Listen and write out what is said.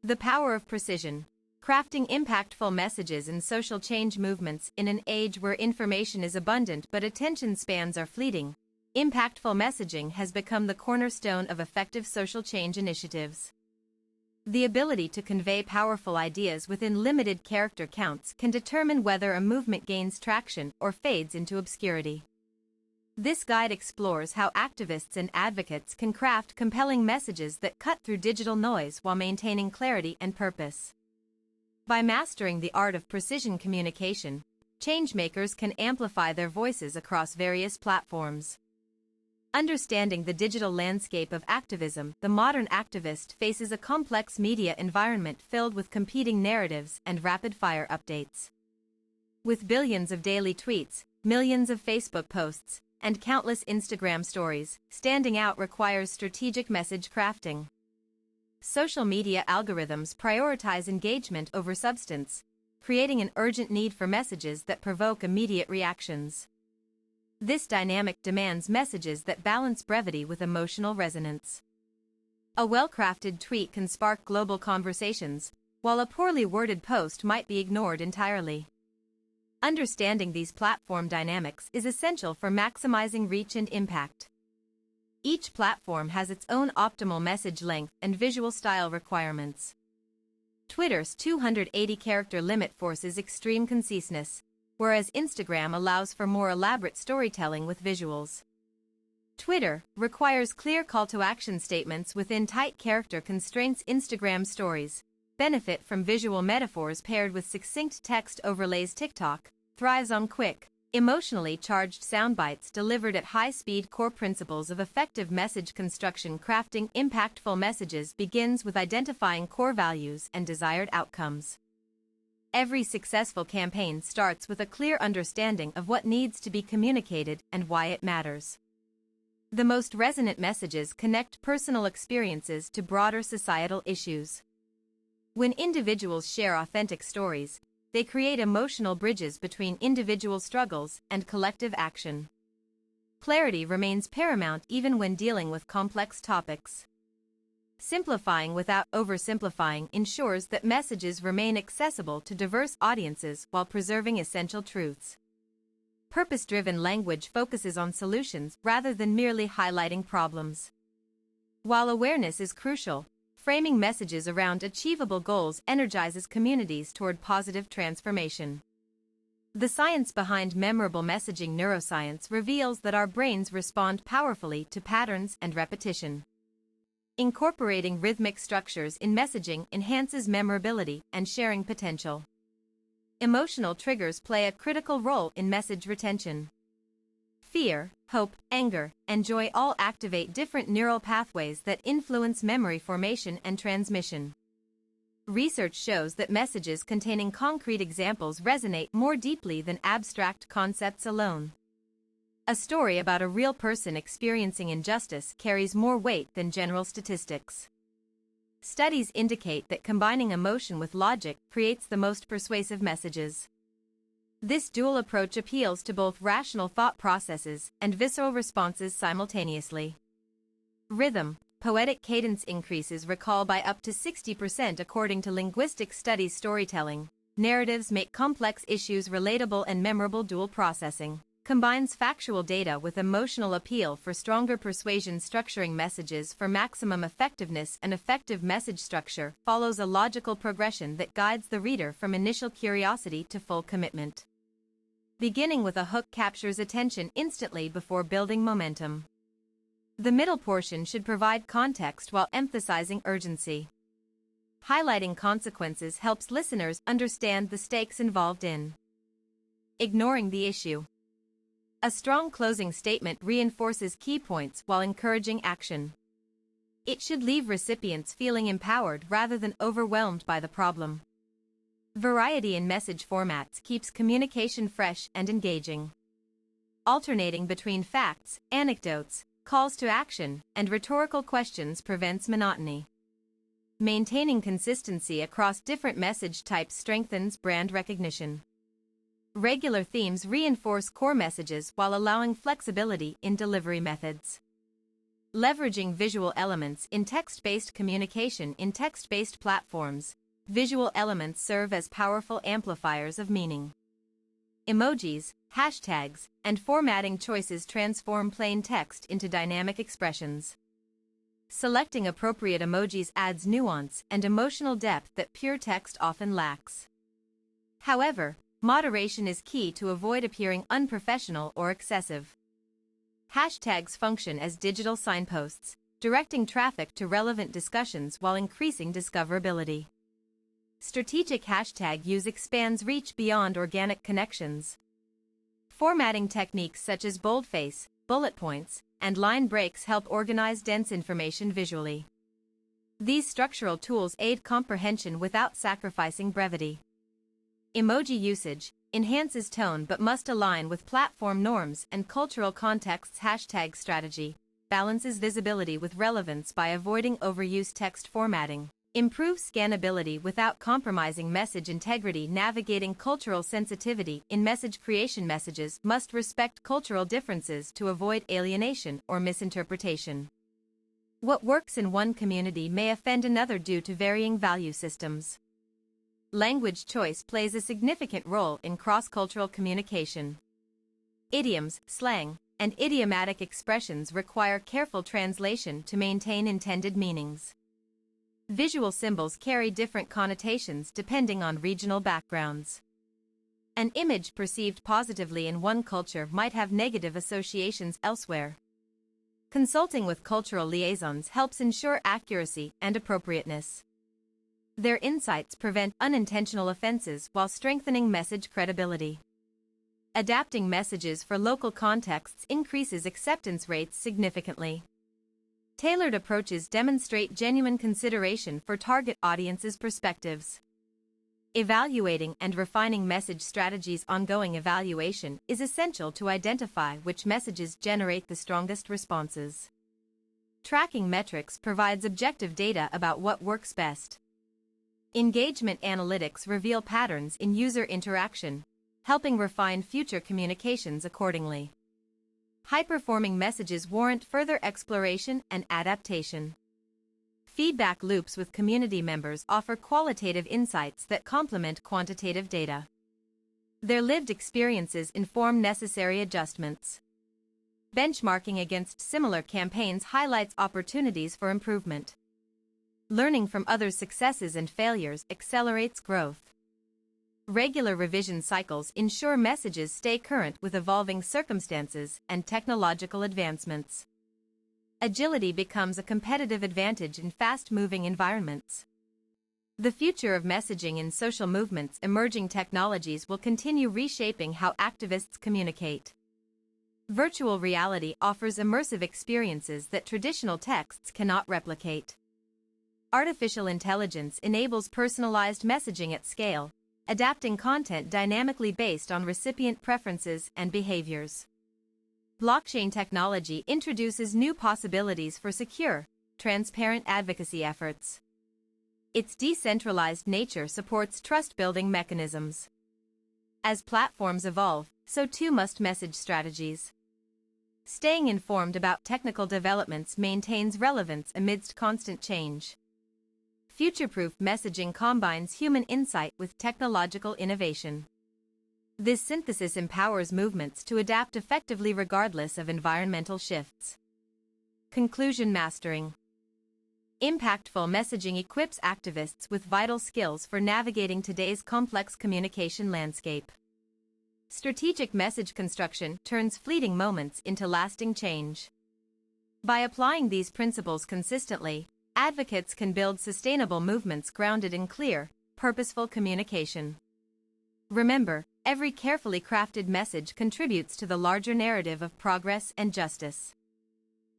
The power of precision. Crafting impactful messages in social change movements in an age where information is abundant but attention spans are fleeting. Impactful messaging has become the cornerstone of effective social change initiatives. The ability to convey powerful ideas within limited character counts can determine whether a movement gains traction or fades into obscurity. This guide explores how activists and advocates can craft compelling messages that cut through digital noise while maintaining clarity and purpose. By mastering the art of precision communication, changemakers can amplify their voices across various platforms. Understanding the digital landscape of activism, the modern activist faces a complex media environment filled with competing narratives and rapid-fire updates. With billions of daily tweets, millions of Facebook posts, and countless Instagram stories, standing out requires strategic message crafting. Social media algorithms prioritize engagement over substance, creating an urgent need for messages that provoke immediate reactions. This dynamic demands messages that balance brevity with emotional resonance. A well-crafted tweet can spark global conversations, while a poorly worded post might be ignored entirely. Understanding these platform dynamics is essential for maximizing reach and impact. Each platform has its own optimal message length and visual style requirements. Twitter's 280-character limit forces extreme conciseness, whereas Instagram allows for more elaborate storytelling with visuals. Twitter requires clear call-to-action statements within tight character constraints. Instagram stories benefit from visual metaphors paired with succinct text overlays. TikTok thrives on quick, emotionally charged soundbites delivered at high speed. Core principles of effective message construction. Crafting impactful messages begins with identifying core values and desired outcomes. Every successful campaign starts with a clear understanding of what needs to be communicated and why it matters. The most resonant messages connect personal experiences to broader societal issues. When individuals share authentic stories, they create emotional bridges between individual struggles and collective action. Clarity remains paramount even when dealing with complex topics. Simplifying without oversimplifying ensures that messages remain accessible to diverse audiences while preserving essential truths. Purpose-driven language focuses on solutions rather than merely highlighting problems. While awareness is crucial, framing messages around achievable goals energizes communities toward positive transformation. The science behind memorable messaging. Neuroscience reveals that our brains respond powerfully to patterns and repetition. Incorporating rhythmic structures in messaging enhances memorability and sharing potential. Emotional triggers play a critical role in message retention. Fear, hope, anger, and joy all activate different neural pathways that influence memory formation and transmission. Research shows that messages containing concrete examples resonate more deeply than abstract concepts alone. A story about a real person experiencing injustice carries more weight than general statistics. Studies indicate that combining emotion with logic creates the most persuasive messages. This dual approach appeals to both rational thought processes and visceral responses simultaneously. Rhythm, poetic cadence increases recall by up to 60% according to linguistic studies. Storytelling, narratives make complex issues relatable and memorable. Dual processing combines factual data with emotional appeal for stronger persuasion. Structuring messages for maximum effectiveness. An effective message structure follows a logical progression that guides the reader from initial curiosity to full commitment. Beginning with a hook captures attention instantly before building momentum. The middle portion should provide context while emphasizing urgency. Highlighting consequences helps listeners understand the stakes involved in ignoring the issue. A strong closing statement reinforces key points while encouraging action. It should leave recipients feeling empowered rather than overwhelmed by the problem. Variety in message formats keeps communication fresh and engaging. Alternating between facts, anecdotes, calls to action, and rhetorical questions prevents monotony. Maintaining consistency across different message types strengthens brand recognition. Regular themes reinforce core messages while allowing flexibility in delivery methods. Leveraging visual elements in text-based communication. In text-based platforms, visual elements serve as powerful amplifiers of meaning. Emojis, hashtags, and formatting choices transform plain text into dynamic expressions. Selecting appropriate emojis adds nuance and emotional depth that pure text often lacks. However, moderation is key to avoid appearing unprofessional or excessive. Hashtags function as digital signposts, directing traffic to relevant discussions while increasing discoverability. Strategic hashtag use expands reach beyond organic connections. Formatting techniques such as boldface, bullet points, and line breaks help organize dense information visually. These structural tools aid comprehension without sacrificing brevity. Emoji usage enhances tone but must align with platform norms and cultural contexts. Hashtag strategy balances visibility with relevance by avoiding overuse. Text formatting improves scannability without compromising message integrity. Navigating cultural sensitivity in message creation. Messages must respect cultural differences to avoid alienation or misinterpretation. What works in one community may offend another due to varying value systems. Language choice plays a significant role in cross-cultural communication. Idioms, slang, and idiomatic expressions require careful translation to maintain intended meanings. Visual symbols carry different connotations depending on regional backgrounds. An image perceived positively in one culture might have negative associations elsewhere. Consulting with cultural liaisons helps ensure accuracy and appropriateness. Their insights prevent unintentional offenses while strengthening message credibility. Adapting messages for local contexts increases acceptance rates significantly. Tailored approaches demonstrate genuine consideration for target audiences' perspectives. Evaluating and refining message strategies. Ongoing evaluation is essential to identify which messages generate the strongest responses. Tracking metrics provides objective data about what works best. Engagement analytics reveal patterns in user interaction, helping refine future communications accordingly. High-performing messages warrant further exploration and adaptation. Feedback loops with community members offer qualitative insights that complement quantitative data. Their lived experiences inform necessary adjustments. Benchmarking against similar campaigns highlights opportunities for improvement. Learning from others' successes and failures accelerates growth. Regular revision cycles ensure messages stay current with evolving circumstances and technological advancements. Agility becomes a competitive advantage in fast-moving environments. The future of messaging in social movements. Emerging technologies will continue reshaping how activists communicate. Virtual reality offers immersive experiences that traditional texts cannot replicate. Artificial intelligence enables personalized messaging at scale, adapting content dynamically based on recipient preferences and behaviors. Blockchain technology introduces new possibilities for secure, transparent advocacy efforts. Its decentralized nature supports trust-building mechanisms. As platforms evolve, so too must message strategies. Staying informed about technical developments maintains relevance amidst constant change. Future-proof messaging combines human insight with technological innovation. This synthesis empowers movements to adapt effectively regardless of environmental shifts. Conclusion. Mastering impactful messaging equips activists with vital skills for navigating today's complex communication landscape. Strategic message construction turns fleeting moments into lasting change. By applying these principles consistently, advocates can build sustainable movements grounded in clear, purposeful communication. Remember, every carefully crafted message contributes to the larger narrative of progress and justice.